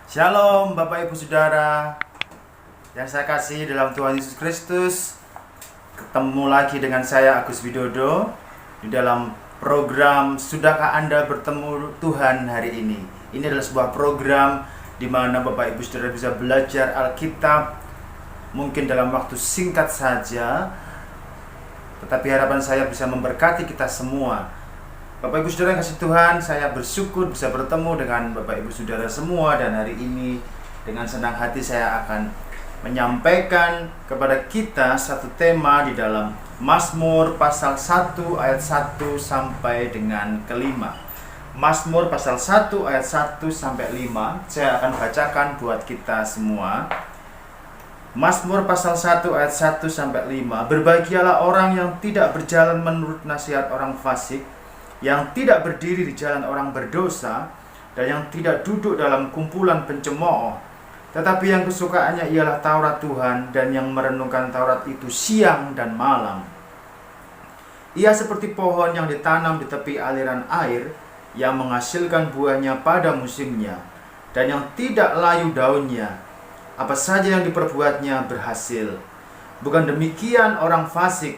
Shalom Bapak Ibu Saudara yang saya kasih dalam Tuhan Yesus Kristus. Ketemu lagi dengan saya Agus Widodo di dalam program Sudahkah Anda Bertemu Tuhan Hari Ini. Ini adalah sebuah program di mana Bapak Ibu Saudara bisa belajar Alkitab mungkin dalam waktu singkat saja, tetapi harapan saya bisa memberkati kita semua. Bapak Ibu Saudara yang kasih Tuhan, saya bersyukur bisa bertemu dengan Bapak Ibu Saudara semua. Dan hari ini dengan senang hati saya akan menyampaikan kepada kita satu tema di dalam Mazmur pasal 1 ayat 1 sampai dengan kelima. Mazmur pasal 1 ayat 1 sampai 5 saya akan bacakan buat kita semua. Mazmur pasal 1 ayat 1 sampai 5. Berbahagialah orang yang tidak berjalan menurut nasihat orang fasik, yang tidak berdiri di jalan orang berdosa, dan yang tidak duduk dalam kumpulan pencemooh, tetapi yang kesukaannya ialah Taurat Tuhan, dan yang merenungkan Taurat itu siang dan malam. Ia seperti pohon yang ditanam di tepi aliran air, yang menghasilkan buahnya pada musimnya, dan yang tidak layu daunnya. Apa saja yang diperbuatnya berhasil. Bukan demikian orang fasik,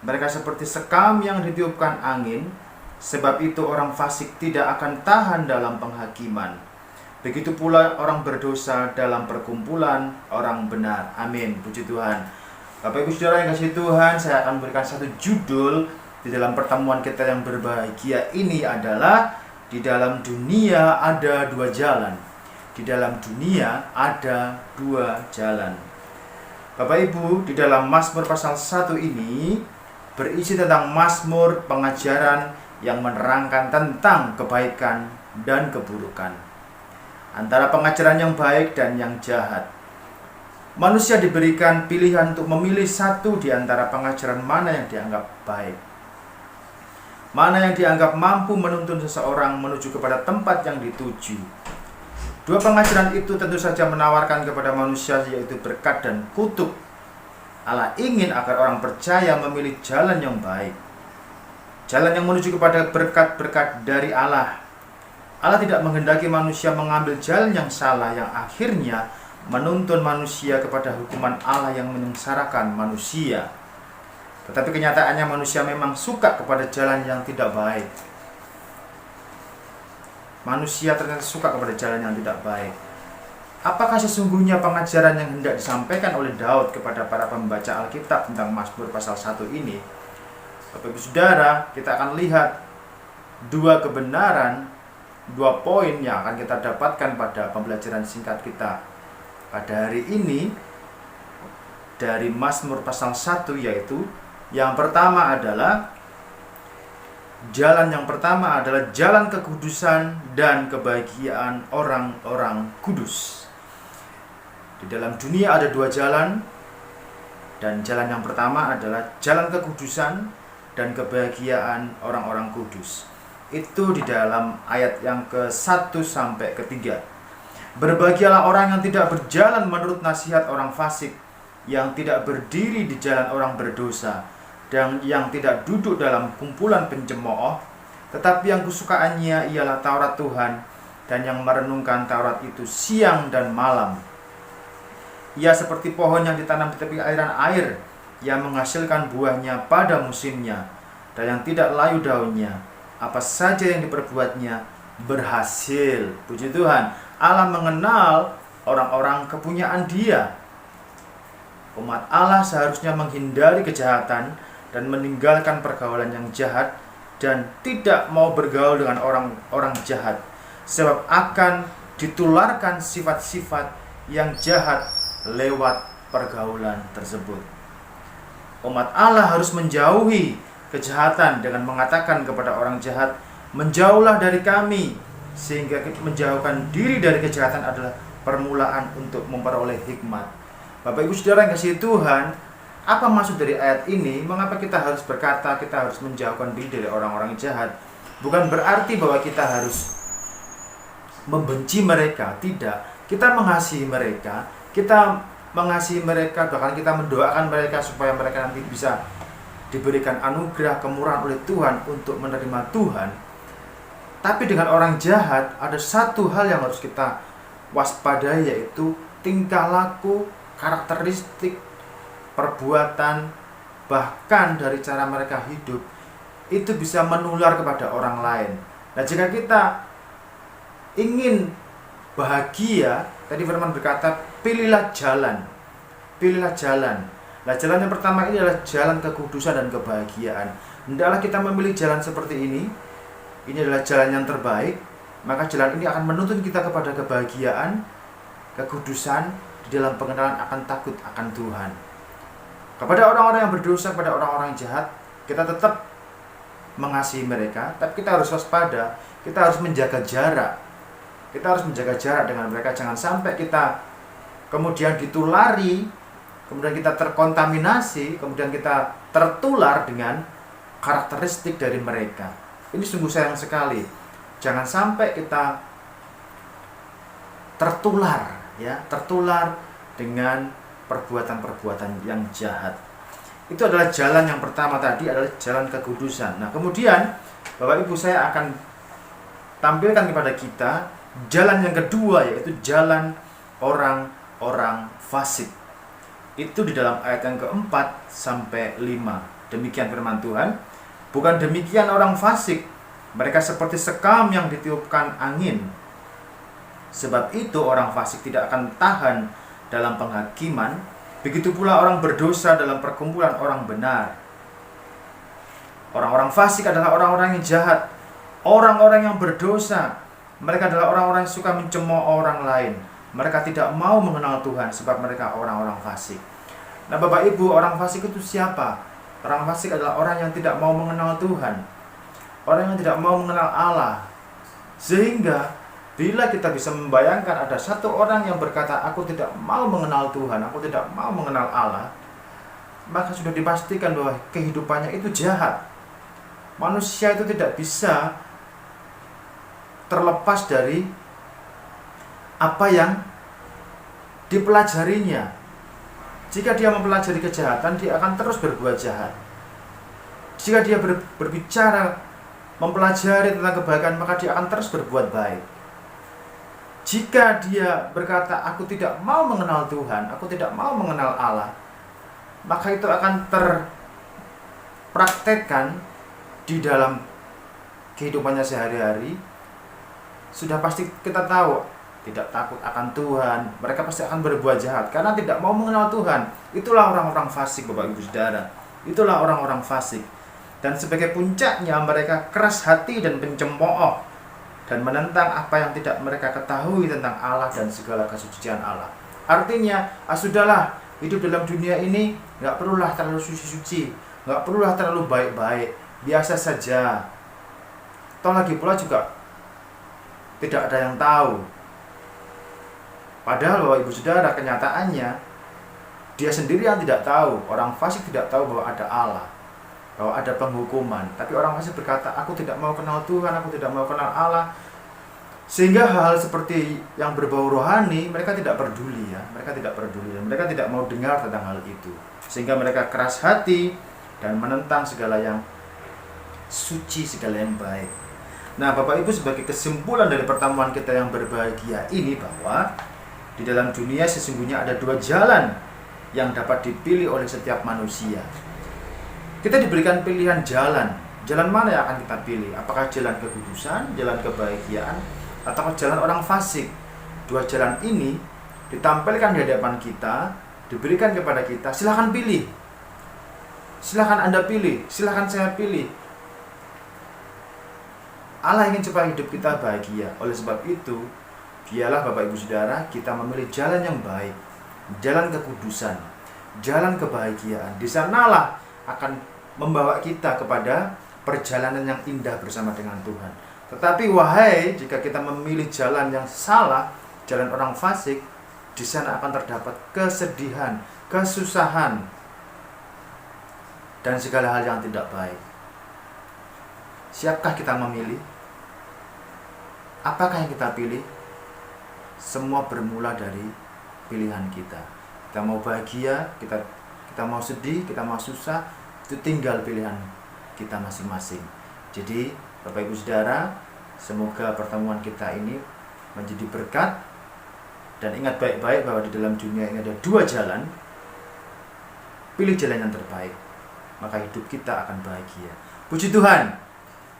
mereka seperti sekam yang ditiupkan angin. Sebab itu orang fasik tidak akan tahan dalam penghakiman. Begitu pula orang berdosa dalam perkumpulan orang benar. Amin. Puji Tuhan. Bapak Ibu Saudara yang kasih Tuhan, saya akan berikan satu judul di dalam pertemuan kita yang berbahagia ini adalah di dalam dunia ada dua jalan. Di dalam dunia ada dua jalan. Bapak Ibu, di dalam Mazmur pasal 1 ini berisi tentang Mazmur pengajaran yang menerangkan tentang kebaikan dan keburukan, antara pengajaran yang baik dan yang jahat. Manusia diberikan pilihan untuk memilih satu di antara pengajaran mana yang dianggap baik, mana yang dianggap mampu menuntun seseorang menuju kepada tempat yang dituju. Dua pengajaran itu tentu saja menawarkan kepada manusia yaitu berkat dan kutuk. Allah ingin agar orang percaya memilih jalan yang baik, jalan yang menuju kepada berkat-berkat dari Allah. Allah tidak menghendaki manusia mengambil jalan yang salah yang akhirnya menuntun manusia kepada hukuman Allah yang menyengsarakan manusia. Tetapi kenyataannya manusia memang suka kepada jalan yang tidak baik. Manusia ternyata suka kepada jalan yang tidak baik. Apakah sesungguhnya pengajaran yang hendak disampaikan oleh Daud kepada para pembaca Alkitab tentang Mazmur pasal 1 ini? Bapak Ibu Saudara, kita akan lihat dua kebenaran, dua poin yang akan kita dapatkan pada pembelajaran singkat kita pada hari ini dari Mazmur pasal 1, yaitu yang pertama adalah jalan kekudusan dan kebahagiaan orang-orang kudus. Di dalam dunia ada dua jalan, dan jalan yang pertama adalah jalan kekudusan dan kebahagiaan orang-orang kudus. Itu di dalam ayat yang ke-1 sampai ke-3. Berbahagialah orang yang tidak berjalan menurut nasihat orang fasik, yang tidak berdiri di jalan orang berdosa, dan yang tidak duduk dalam kumpulan pencemooh, tetapi yang kesukaannya ialah Taurat Tuhan, dan yang merenungkan Taurat itu siang dan malam. Ia seperti pohon yang ditanam di tepi aliran air, yang menghasilkan buahnya pada musimnya, dan yang tidak layu daunnya. Apa saja yang diperbuatnya berhasil. Puji Tuhan, Allah mengenal orang-orang kepunyaan Dia. Umat Allah seharusnya menghindari kejahatan dan meninggalkan pergaulan yang jahat, dan tidak mau bergaul dengan orang-orang jahat, sebab akan ditularkan sifat-sifat yang jahat lewat pergaulan tersebut. Umat Allah harus menjauhi kejahatan dengan mengatakan kepada orang jahat, menjauhlah dari kami, sehingga menjauhkan diri dari kejahatan adalah permulaan untuk memperoleh hikmat. Bapak Ibu Saudara yang kasih Tuhan, apa maksud dari ayat ini? Mengapa kita harus berkata kita harus menjauhkan diri dari orang-orang jahat? Bukan berarti bahwa kita harus membenci mereka, tidak. Kita mengasihi mereka, bahkan kita mendoakan mereka supaya mereka nanti bisa diberikan anugerah kemurahan oleh Tuhan untuk menerima Tuhan. Tapi dengan orang jahat ada satu hal yang harus kita waspadai, yaitu tingkah laku, karakteristik, perbuatan, bahkan dari cara mereka hidup, itu bisa menular kepada orang lain. Nah, jika kita ingin bahagia, tadi firman berkata, pilihlah jalan. Pilihlah jalan. Nah, jalan yang pertama ini adalah jalan kekudusan dan kebahagiaan. Hendaklah kita memilih jalan seperti ini. Ini adalah jalan yang terbaik. Maka jalan ini akan menuntun kita kepada kebahagiaan, kekudusan, di dalam pengenalan akan takut akan Tuhan. Kepada orang-orang yang berdosa, kepada orang-orang yang jahat, kita tetap mengasihi mereka, tapi kita harus waspada. Kita harus menjaga jarak. Kita harus menjaga jarak dengan mereka. Jangan sampai kita kemudian ditulari, kemudian kita terkontaminasi, kemudian kita tertular dengan karakteristik dari mereka. Ini sungguh sayang sekali. Jangan sampai kita tertular, ya, tertular dengan perbuatan-perbuatan yang jahat. Itu adalah jalan yang pertama tadi, adalah jalan kekudusan. Nah, kemudian Bapak Ibu, saya akan tampilkan kepada kita jalan yang kedua, yaitu jalan orang-orang fasik. Itu di dalam ayat yang keempat sampai 5. Demikian firman Tuhan. Bukan demikian orang fasik, mereka seperti sekam yang ditiupkan angin. Sebab itu orang fasik tidak akan tahan dalam penghakiman. Begitu pula orang berdosa dalam perkumpulan orang benar. Orang-orang fasik adalah orang-orang yang jahat, orang-orang yang berdosa. Mereka adalah orang-orang yang suka mencemooh orang lain. Mereka tidak mau mengenal Tuhan sebab mereka orang-orang fasik. Nah, Bapak Ibu, orang fasik itu siapa? Orang fasik adalah orang yang tidak mau mengenal Tuhan, orang yang tidak mau mengenal Allah. Sehingga bila kita bisa membayangkan ada satu orang yang berkata, aku tidak mau mengenal Tuhan, aku tidak mau mengenal Allah, maka sudah dipastikan bahwa kehidupannya itu jahat. Manusia itu tidak bisa terlepas dari apa yang dipelajarinya. Jika dia mempelajari kejahatan, dia akan terus berbuat jahat. Jika dia berbicara, mempelajari tentang kebaikan, maka dia akan terus berbuat baik. Jika dia berkata, aku tidak mau mengenal Tuhan, aku tidak mau mengenal Allah, maka itu akan terpraktekkan di dalam kehidupannya sehari-hari. Sudah pasti kita tahu, tidak takut akan Tuhan, mereka pasti akan berbuat jahat karena tidak mau mengenal Tuhan. Itulah orang-orang fasik, Bapak Ibu Saudara. Itulah orang-orang fasik. Dan sebagai puncaknya, mereka keras hati dan pencemooh dan menentang apa yang tidak mereka ketahui tentang Allah dan segala kesucian Allah. Artinya, sudahlah, hidup dalam dunia ini nggak perlulah terlalu suci-suci, nggak perlulah terlalu baik-baik, biasa saja. Toh lagi pula juga tidak ada yang tahu. Padahal Bapak Ibu Saudara, kenyataannya dia sendiri yang tidak tahu. Orang fasik tidak tahu bahwa ada Allah, bahwa ada penghukuman. Tapi orang fasik berkata, aku tidak mau kenal Tuhan, aku tidak mau kenal Allah. Sehingga hal seperti yang berbau rohani mereka tidak peduli, ya. Mereka tidak peduli, mereka tidak mau dengar tentang hal itu. Sehingga mereka keras hati dan menentang segala yang suci, segala yang baik. Nah, Bapak Ibu, sebagai kesimpulan dari pertemuan kita yang berbahagia ini, bahwa di dalam dunia sesungguhnya ada dua jalan yang dapat dipilih oleh setiap manusia. Kita diberikan pilihan jalan. Jalan mana yang akan kita pilih? Apakah jalan kekudusan, jalan kebahagiaan, atau jalan orang fasik? Dua jalan ini ditampilkan di hadapan kita, diberikan kepada kita. Silahkan pilih. Silahkan Anda pilih. Silahkan saya pilih. Allah ingin supaya hidup kita bahagia. Oleh sebab itu, biarlah Bapak Ibu Saudara, kita memilih jalan yang baik, jalan kekudusan, jalan kebahagiaan. Di sanalah akan membawa kita kepada perjalanan yang indah bersama dengan Tuhan. Tetapi wahai, jika kita memilih jalan yang salah, jalan orang fasik, di sana akan terdapat kesedihan, kesusahan, dan segala hal yang tidak baik. Siapkah kita memilih? Apakah yang kita pilih? Semua bermula dari pilihan kita. Kita mau bahagia, kita mau sedih, kita mau susah, itu tinggal pilihan kita masing-masing. Jadi, Bapak Ibu Saudara, semoga pertemuan kita ini menjadi berkat Dan ingat baik-baik bahwa di dalam dunia ini ada dua jalan. Pilih jalan yang terbaik, maka hidup kita akan bahagia. Puji Tuhan.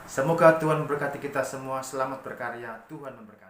Semoga Tuhan memberkati kita semua. Selamat berkarya. Tuhan memberkati.